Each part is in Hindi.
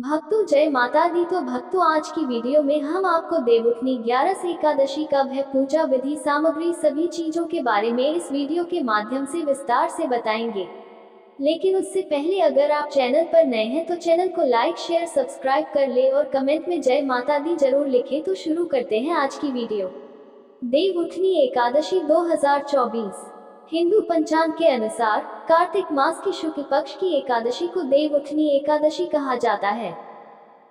भक्तों जय माता दी। तो भक्तों आज की वीडियो में हम आपको देवउठनी 11 एकादशी कब है, पूजा विधि, सामग्री, सभी चीजों के बारे में इस वीडियो के माध्यम से विस्तार से बताएंगे। लेकिन उससे पहले अगर आप चैनल पर नए हैं तो चैनल को लाइक शेयर सब्सक्राइब कर ले और कमेंट में जय माता दी जरूर लिखें। तो शुरू करते हैं आज की वीडियो। देवउठनी एकादशी 2024 हिंदू पंचांग के अनुसार कार्तिक मास की शुक्ल पक्ष की एकादशी को देवउठनी एकादशी कहा जाता है।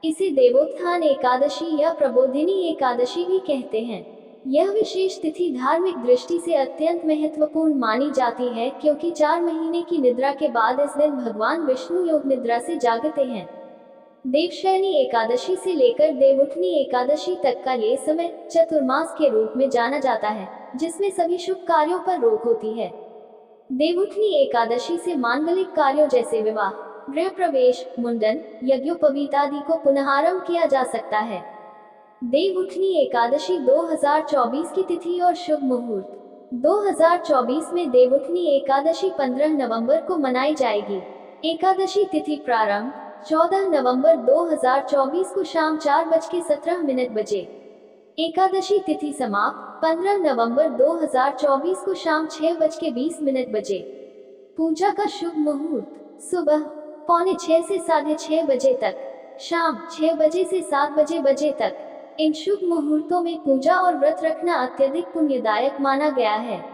इसे देवोत्थान एकादशी या प्रबोधिनी एकादशी भी कहते हैं। यह विशेष तिथि धार्मिक दृष्टि से अत्यंत महत्वपूर्ण मानी जाती है क्योंकि 4 महीने की निद्रा के बाद इस दिन भगवान विष्णु योग निद्रा से जागते हैं। देवशयनी एकादशी से लेकर देवउठनी एकादशी तक का ये समय चतुर्मास के रूप में जाना जाता है, जिसमें सभी शुभ कार्यों पर रोक होती है। देवउठनी एकादशी से मांगलिक कार्यों जैसे विवाह, गृह प्रवेश, मुंडन, यज्ञोपवीत आदि को पुनरारंभ किया जा सकता है। देवउठनी एकादशी 2024 की तिथि और शुभ मुहूर्त। 2024 में देवउठनी एकादशी 15 नवंबर को मनाई जाएगी। एकादशी तिथि प्रारंभ 14 नवंबर 2024 को शाम 4:17 बजे। एकादशी तिथि समाप्त 15 नवंबर 2024 को शाम 6:20 बजे। पूजा का शुभ मुहूर्त सुबह 5:45 से 6:30 बजे तक, शाम 6 बजे से 7 बजे तक। इन शुभ मुहूर्तों में पूजा और व्रत रखना अत्यधिक पुण्यदायक माना गया है।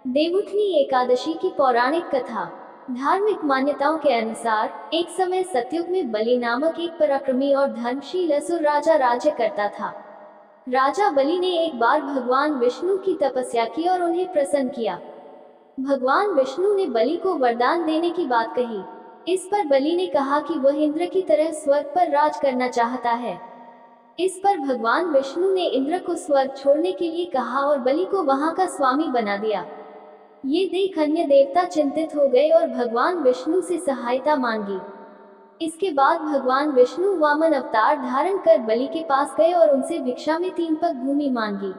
देवउठनी एकादशी की पौराणिक कथा। धार्मिक मान्यताओं के अनुसार एक समय सतयुग में बलि नामक एक पराक्रमी और धर्मशील असुर राजा राज्य करता था। राजा बलि ने एक बार भगवान विष्णु की तपस्या की और उन्हें प्रसन्न किया। भगवान विष्णु ने बलि को वरदान देने की बात कही। इस पर बलि ने कहा कि वह इंद्र की तरह स्वर्ग पर राज करना चाहता है। इस पर भगवान विष्णु ने इंद्र को स्वर्ग छोड़ने के लिए कहा और बलि को वहां का स्वामी बना दिया। ये देख अन्य देवता चिंतित हो गए और भगवान विष्णु से सहायता मांगी। इसके बाद भगवान विष्णु वामन अवतार धारण कर बलि के पास गए और उनसे भिक्षा में 3 पग भूमि मांगी।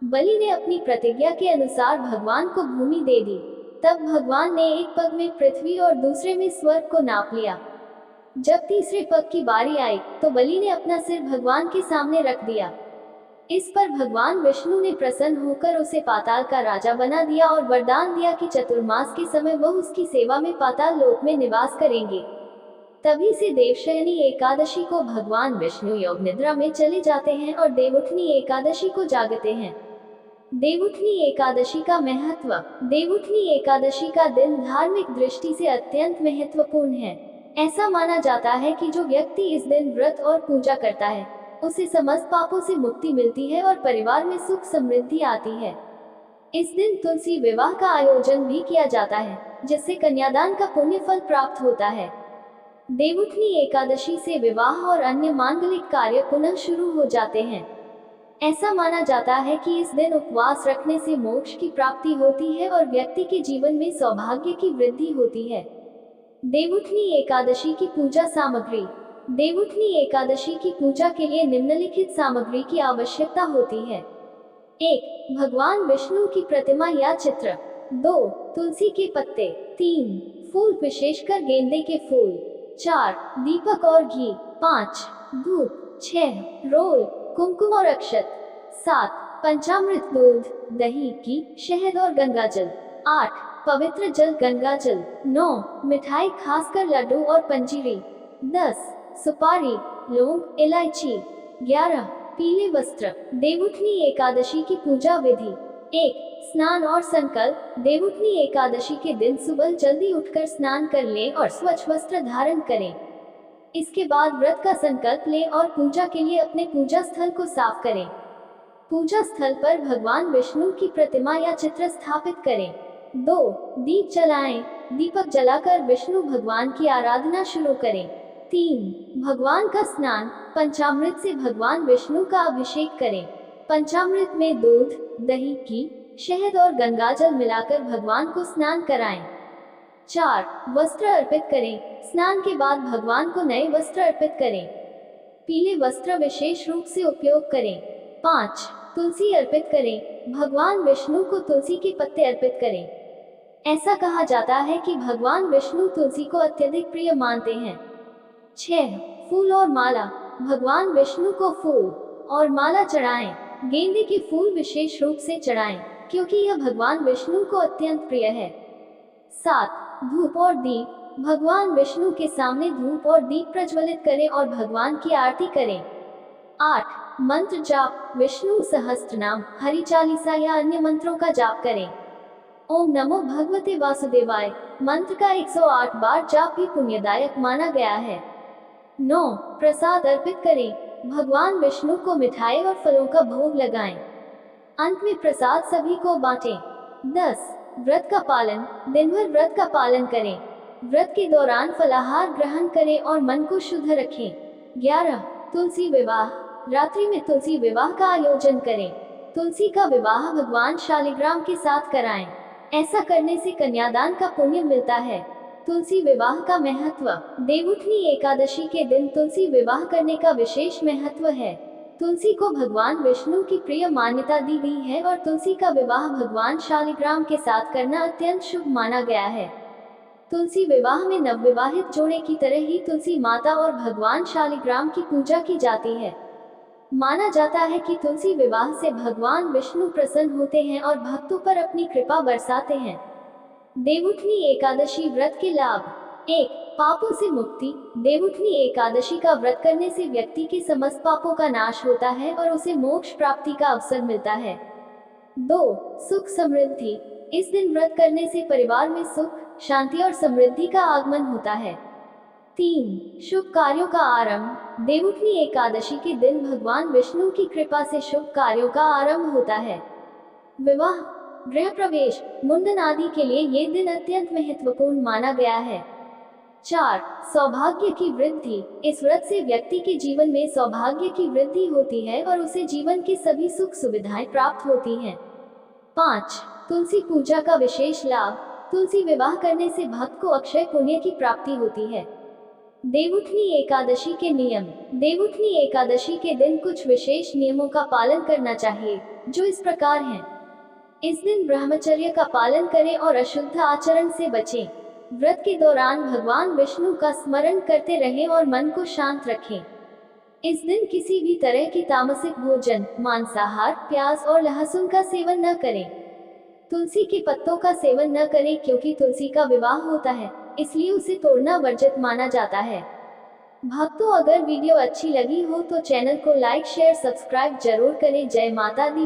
बलि ने अपनी प्रतिज्ञा के अनुसार भगवान को भूमि दे दी। तब भगवान ने एक पग में पृथ्वी और दूसरे में स्वर्ग को नाप लिया। जब तीसरे पग की बारी आई तो बलि ने अपना सिर भगवान के सामने रख दिया। इस पर भगवान विष्णु ने प्रसन्न होकर उसे पाताल का राजा बना दिया और वरदान दिया कि चतुर्मास के समय वह उसकी सेवा में पाताल लोक में निवास करेंगे। तभी से देवशयनी एकादशी को भगवान विष्णु योग निद्रा में चले जाते हैं और देवउठनी एकादशी को जागते हैं। देवउठनी एकादशी का महत्व। देवउठनी एकादशी का दिन धार्मिक दृष्टि से अत्यंत महत्वपूर्ण है। ऐसा माना जाता है कि जो व्यक्ति इस दिन व्रत और पूजा करता है उसे समस्त पापों से मुक्ति मिलती है और परिवार में सुख समृद्धि आती है। इस दिन तुलसी विवाह का आयोजन भी किया जाता है, जिससे कन्यादान का पुण्य फल प्राप्त होता है। देवउठनी एकादशी से विवाह और अन्य मांगलिक कार्य पुनः शुरू हो जाते हैं। ऐसा माना जाता है कि इस दिन उपवास रखने से मोक्ष की प्राप्ति होती है और व्यक्ति के जीवन में सौभाग्य की वृद्धि होती है। देवउठनी एकादशी की पूजा सामग्री। देवउठनी एकादशी की पूजा के लिए निम्नलिखित सामग्री की आवश्यकता होती है। 1. भगवान विष्णु की प्रतिमा या चित्र। 2. तुलसी के पत्ते। 3. फूल विशेषकर गेंदे के फूल। 4. दीपक और घी। 5. धूप। 6. रोल, कुमकुम और अक्षत। 7. पंचामृत, दूध, दही, घी, शहद और गंगाजल। 8. पवित्र जल गंगा जल। 9. मिठाई खासकर लड्डू और पंजीरी। 10. सुपारी, लौंग, इलायची। 11. पीले वस्त्र। देवउठनी एकादशी की पूजा विधि। 1. स्नान और संकल्प। देवउठनी एकादशी के दिन सुबह जल्दी उठकर स्नान कर लें और स्वच्छ वस्त्र धारण करें। इसके बाद व्रत का संकल्प लें और पूजा के लिए अपने पूजा स्थल को साफ करें। पूजा स्थल पर भगवान विष्णु की प्रतिमा या चित्र स्थापित करें। 2. दीप जलाएं। दीपक जलाकर विष्णु भगवान की आराधना शुरू करें। 3. भगवान का स्नान। पंचामृत से भगवान विष्णु का अभिषेक करें। पंचामृत में दूध, दही, घी, शहद और गंगाजल मिलाकर भगवान को स्नान कराएं। 4. वस्त्र अर्पित करें। स्नान के बाद भगवान को नए वस्त्र अर्पित करें। पीले वस्त्र विशेष रूप से उपयोग करें। 5. तुलसी अर्पित करें। भगवान विष्णु को तुलसी के पत्ते अर्पित करें। ऐसा कहा जाता है कि भगवान विष्णु तुलसी को अत्यधिक प्रिय मानते हैं। 6. फूल और माला। भगवान विष्णु को फूल और माला चढ़ाएं। गेंदे के फूल विशेष रूप से चढ़ाएं, क्योंकि यह भगवान विष्णु को अत्यंत प्रिय है। 7. धूप और दीप। भगवान विष्णु के सामने धूप और दीप प्रज्वलित करें और भगवान की आरती करें। 8. मंत्र जाप। विष्णु सहस्त्रनाम, हरि चालीसा या अन्य मंत्रों का जाप करें। ओम नमो भगवते वासुदेवाय मंत्र का 108 बार जाप भी पुण्यदायक माना गया है। 9. प्रसाद अर्पित करें। भगवान विष्णु को मिठाई और फलों का भोग लगाएं। अंत में प्रसाद सभी को बांटें। 10. व्रत का पालन। दिन भर व्रत का पालन करें। व्रत के दौरान फलाहार ग्रहण करें और मन को शुद्ध रखें। 11. तुलसी विवाह। रात्रि में तुलसी विवाह का आयोजन करें। तुलसी का विवाह भगवान शालिग्राम के साथ कराएं। ऐसा करने से कन्यादान का पुण्य मिलता है। तुलसी विवाह का महत्व। देवउठनी एकादशी के दिन तुलसी विवाह करने का विशेष महत्व है। तुलसी को भगवान विष्णु की प्रिय मान्यता दी गई है और तुलसी का विवाह भगवान शालिग्राम के साथ करना अत्यंत शुभ माना गया है। तुलसी विवाह में नवविवाहित जोड़े की तरह ही तुलसी माता और भगवान शालिग्राम की पूजा की जाती है। माना जाता है कि तुलसी विवाह से भगवान विष्णु प्रसन्न होते हैं और भक्तों पर अपनी कृपा बरसाते हैं। देवउठनी एकादशी व्रत के लाभ। 1. पापों से मुक्ति। देवउठनी एकादशी का व्रत करने से व्यक्ति के समस्त पापों का नाश होता है और उसे मोक्ष प्राप्ति का अवसर मिलता है। 2. सुख समृद्धि। इस दिन व्रत करने से परिवार में सुख, शांति और समृद्धि का आगमन होता है। 3. शुभ कार्यों का आरंभ। देवउठनी एकादशी के दिन भगवान विष्णु की कृपा से शुभ कार्यों का आरंभ होता है। विवाह, गृह प्रवेश, मुंडन आदि के लिए ये दिन अत्यंत महत्वपूर्ण माना गया है। 4. सौभाग्य की वृद्धि। इस व्रत से व्यक्ति के जीवन में सौभाग्य की वृद्धि होती है और उसे जीवन की सभी सुख सुविधाएं प्राप्त होती हैं। 5. तुलसी पूजा का विशेष लाभ। तुलसी विवाह करने से भक्त को अक्षय पुण्य की प्राप्ति होती है। देवउठनी एकादशी के नियम। देवउठनी एकादशी के दिन कुछ विशेष नियमों का पालन करना चाहिए, जो इस प्रकार हैं। इस दिन ब्रह्मचर्य का पालन करें और अशुद्ध आचरण से बचें। व्रत के दौरान भगवान विष्णु का स्मरण करते रहें और मन को शांत रखें। इस दिन किसी भी तरह की तामसिक भोजन, मांसाहार, प्याज और लहसुन का सेवन न करें। तुलसी के पत्तों का सेवन न करें, क्योंकि तुलसी का विवाह होता है, इसलिए उसे तोड़ना वर्जित माना जाता है। भक्तों, अगर वीडियो अच्छी लगी हो तो चैनल को लाइक, शेयर, सब्सक्राइब जरूर करें। जय माता दी।